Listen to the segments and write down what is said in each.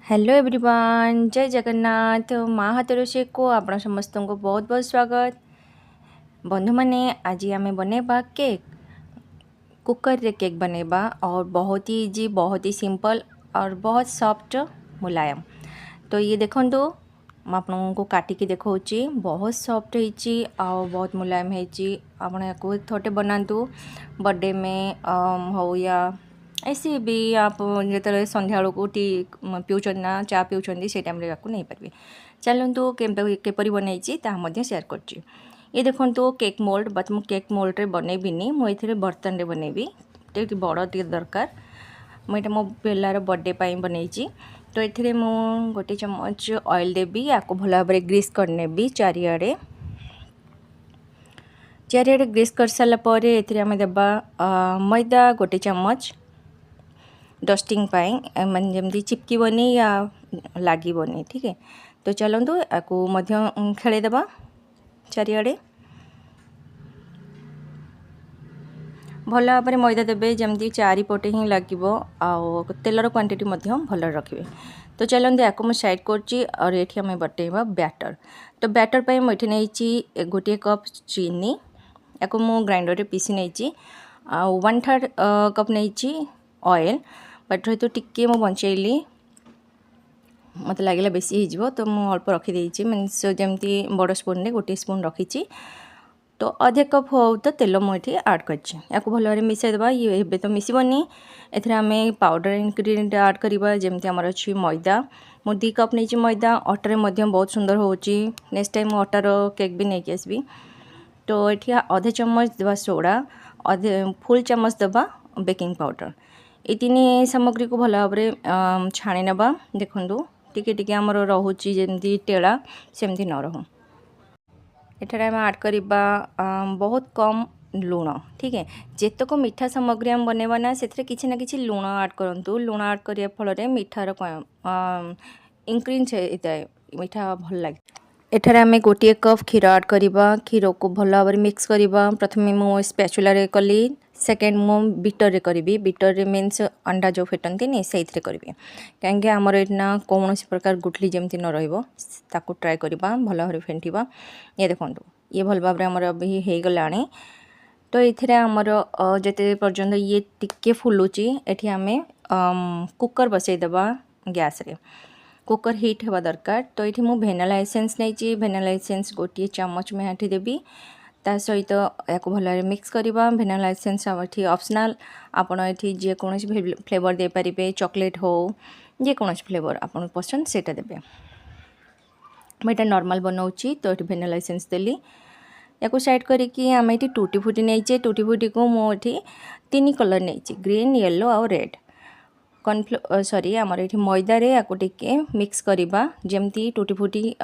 Hello everyone, जय जगन्नाथ। माँ हाथ रोषे को आपण समस्त को बहुत बहुत स्वागत। बंधु मैंने आज आम बनैबा केक। कुकर रे केक बनैबा और बहुत ही इजी, बहुत ही सिंपल और बहुत सॉफ्ट मुलायम। तो ये देखंतु मैं आपको काटिकी देखौची, बहुत सॉफ्ट होईची और बहुत मुलायम होईची। आपण याको थोटे बनातु बर्थडे में हो या ऐसे भी आप जो संध्या को टी पीउछन ना चा पीउछन से टाइम या नहीं पारे। चलतु केपरी बनई ताहा शेयर कर। ये देखो केक मोल्ड, बट मु केक मोल्ड रे बनैबिनी, मुझे बर्तन रे बनैबी। टे बड़ टे दरकार। मुझे मो पिलार बर्थडे बनई। तो ये मु गोटे चम्मच ऑयल देवी, या भल भाव ग्रीस करनेबी चारिआडे। चारिआडे ग्रीस कर सारापर ये देबा मैदा गोटे चम्मच डस्टिंग पाई, मान जमी चिपकबनी या लगनी। ठीक है, तो चलतु आपको खेलदेबा चारिआडे। भल भाव में मैदा देवे जमी चारिपटे ही लगे, तेलर क्वांटिटी भल रखिए। तो चलते आपको मुझे साइड कर ये आम बटेबा बैटर। तो बैटर पर मुझे नहीं गोटे कप चीनी, या ग्राइंडर रे पीसी नहीं। 1/3 कप नहीं ऑयल, बट तो टिके मु बंचेली, मत लगे बेसी हो तो मुझे अल्प रखीदे। मीन्स जमी बड़ स्पून गोटे स्पून रखी। तो आधे कप हो तो तेल मुझे आड कर भल भाव मिसईदेवा। ये ए तो मिसबनी, एम पाउडर इनग्रीडिएंट आड करवा। जमी आमर अच्छी मैदा, मु 2 कप नहीं मैदा। अटारे बहुत सुंदर हो। नेक्स्ट टाइम अटार केक भी नहीं आसबी। तो ये आधे चम्मच देवा सोडा, आधे फुल चम्मच देवा बेकिंग पाउडर। ये 3 सामग्री को भल भाव में छाणी नवा। देखु टिके टिके आमर रोचे जमी टेड़ा सेमती न रहू। एठारे आम आड करवा बहुत कम लुण। ठीक है, जेतक मीठा सामग्री आम बनैबा ना से किसी ना कि लुण आड करूँ। लुण आड करने फल मीठार इंक्रीज होता है, मीठा भल लगे। एठारे आम गोटे कप क्षीर आड करवा। क्षीर को भल भाव में मिक्स करवा। प्रथम मु स्पैचुला कली, सेकेंड मु बीटर रे करी। बीटर रे मीन्स अंडा जो फेटती नहीं से करी, कहीं आमर यहाँ कौन प्रकार गुठली जमी न रही ट्राए करवा। भल भाव फेंटा। ये देखो ये भल भाव आमर अभी हो गला। तो ये आमर जिते पर्यंत ये टिके फुलुची, एठी आमे कुकर बसईदेवा गैस रे। कुकर हिट होगा दरकार। तो ये मुझे भेनिला एसेंस नहीं, भेनिला एसेंस गोटे चम्मच में हाथी देवी। ता सहित या भल भाव मिक्स करवा। भेनिला एसेंस ये ऑप्शनल, आपड़ ये जेकोसी फ्लेवर दे पारे, चॉकलेट हो जेकोसी फ्लेवर आपन पसंद से देवे। मुझे नॉर्मल बनाऊँगी। तो ये भेनिला एसेंस देली, या साइड करके आम ये टूटी फुटी नहीं। टूटी फुटी को मुझे 3 कलर नहीं, ग्रीन, येलो और रेड। सॉरी आमर ये मैदा रे या मिक्स करवा। जमती टूटी फुटी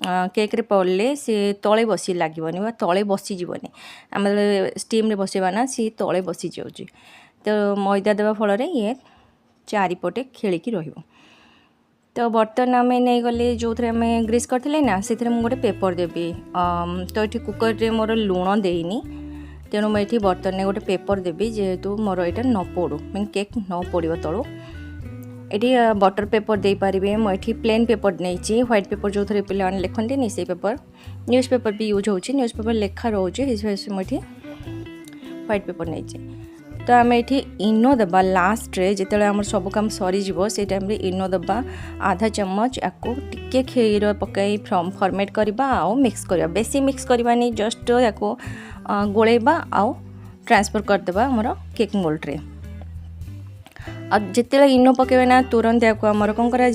केक रे पड़े सी तले बसी लगे, तले बसीजी। आम स्टीम रे बसवा ना सी तले बसी जाऊँगी। तो मैदा देवा फल ये चारिपटे खेलिकी रहिबो। तो बर्तन आम नहीं गले जो थे आम ग्रीस करते ना, से गोटे पेपर देवी। तो ये कुकर रे मोर लुण देनी, तेणु मुझे बर्तन में गोटे पेपर देवी, जेहेतु मोर यहाँ न पोड़ू, मीन केक न पोड़ तलू। ये बटर पेपर दे पारे। मुझे प्लेन पेपर नहीं, व्हाइट पेपर जो थे पे लिखते नहीं से पेपर। न्यूज़ पेपर भी यूज हो, न्यूज़ पेपर लेखा रोचे, मुझे व्हाइट पेपर नहीं। तो आम ये इनो देवा लास्ट रे, जिते आम सब काम सरीज से टाइम इनो देवा आधा चम्मच। या टिके क्षीर पकई फर्मेट करवा आ मिक्स करवा। बेसी मिक्स करवानी, जस्ट या गोलेबा आउ ट्रांसफर करदेबा आमर केक मोल्ड रे। जिते इनो पकेबा ना तुरंत या आमर कौन करा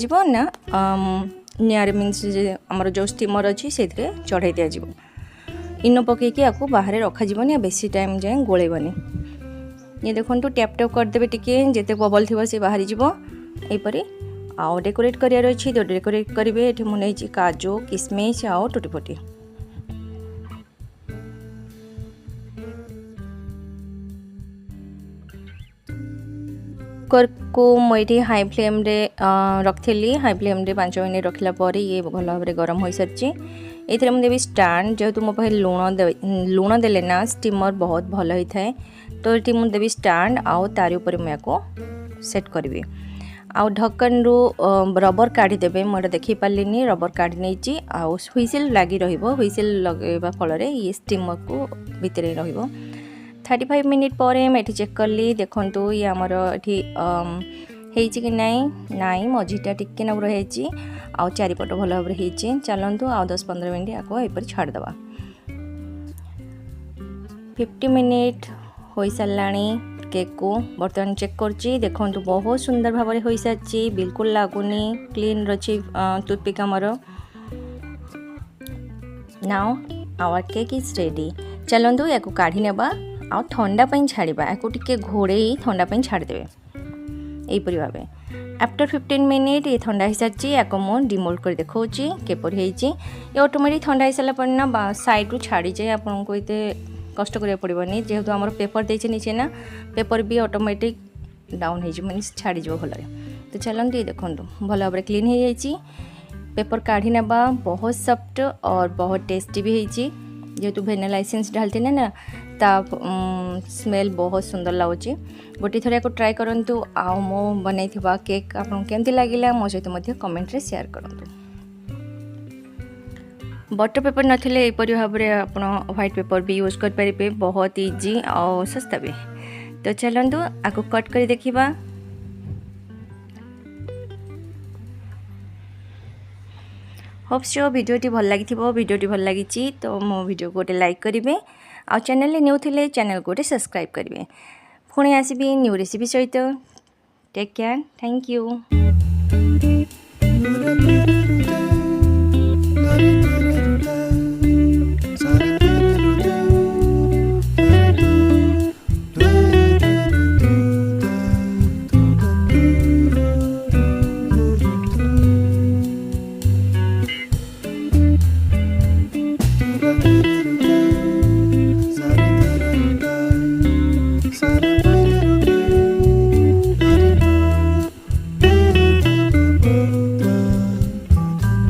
निआरे मीन्स आमर जो स्टीमर अच्छी से चढ़ाई दि जाव। इनो पकईकी या बाहर रखाजीवन, या बेसी टाइम जाए गोलेबनी। ये देखो टैप टैप करदे टिके, जिते बबल थी सी बाहरी यहीपरी। आउ डेकोरेट करार अच्छी, तो डेकोरेट करेंगे। ये मुझे काजू, किसमिश आउ टूटी फुटी। कुकर को मुझे हाई फ्लेम रे रखी। हाई फ्लेम रे 5 मिनट रखला पर ये भल भाव में गरम हो सारी। ये मुझे देवी स्टाण, जेहेतु मो पाखे लुण देले ना स्टीमर बहुत भल होता है। तो ये मुझे देवी स्टाण आउ तारी ऊपर मुझे सेट करी। आउ ढक्कन रू रबर काढ़ी देबे मोर देखि पालिनी रबर काढ़ी नहीं आउ हुइसिल लगी रहिबो हुइसिल लगेबा फल ये स्टीमर को भितरे रहिबो 35 मिनिट पर मैं चेक कली देखंतु ये हमर एठी हेची कि नाई मझीटा टिके नगर हेची आउ चारिपट भल भाव हेची चलंतु आउ 10-15 मिनिट आको एपर छाड़ दबा 50 मिनिट हो साराणी केक को बर्तमान चेक करची देखंतु बहुत सुंदर भाव में हो सारी बिल्कुल लागुनी क्लीन रही टूथपिक आमर now our cake is ready चलंतु या काढ़ी नेबा आ ठंडा छाड़िबा या टिके घोड़े ठंडा छाड़देवे यहीपरी भाव आफ्टर 15 मिनिट ये ठंडा हो सारी या मुझे डिमोल्ड कर देखी केपर ये ऑटोमेटिक ठंडा हो सारा ना साइड रू छाड़ी जाए आपन को ये कष्ट करिया पड़बनी जेहेतु आमर पेपर देचे नीचे ना पेपर भी ऑटोमेटिक डाउन हो मीन छाड़ी जो भल तो चलते ये देखो भल भाव क्लीन हो जाइए पेपर काढ़ी नेबा बहुत सॉफ्ट और बहुत टेस्टी भी होती जेहेतु वेनिला एसेंस डालते ना ता स्मेल बहुत सुंदर लगुच गोटे थर को ट्राई करूँ आउ मो बनई केक आपको केमती लगे मो सहित कमेंट रे शेयर करूँ बटर पेपर नथिले एपरी भाव में आप व्हाइट पेपर भी यूज कर पारे बहुत इजी और सस्ता भी तो चलतु आपको कट कर देखा होप्स भिडियोटी भल लगी भिडियोटी भल लगी तो मो वीडियो गोटे लाइक करेंगे आ चैनल न्यू थिले चैनल गोटे सब्सक्राइब करेंगे पुणी आसबि न्यू रेसिपी सहित टेक केयर थैंक यू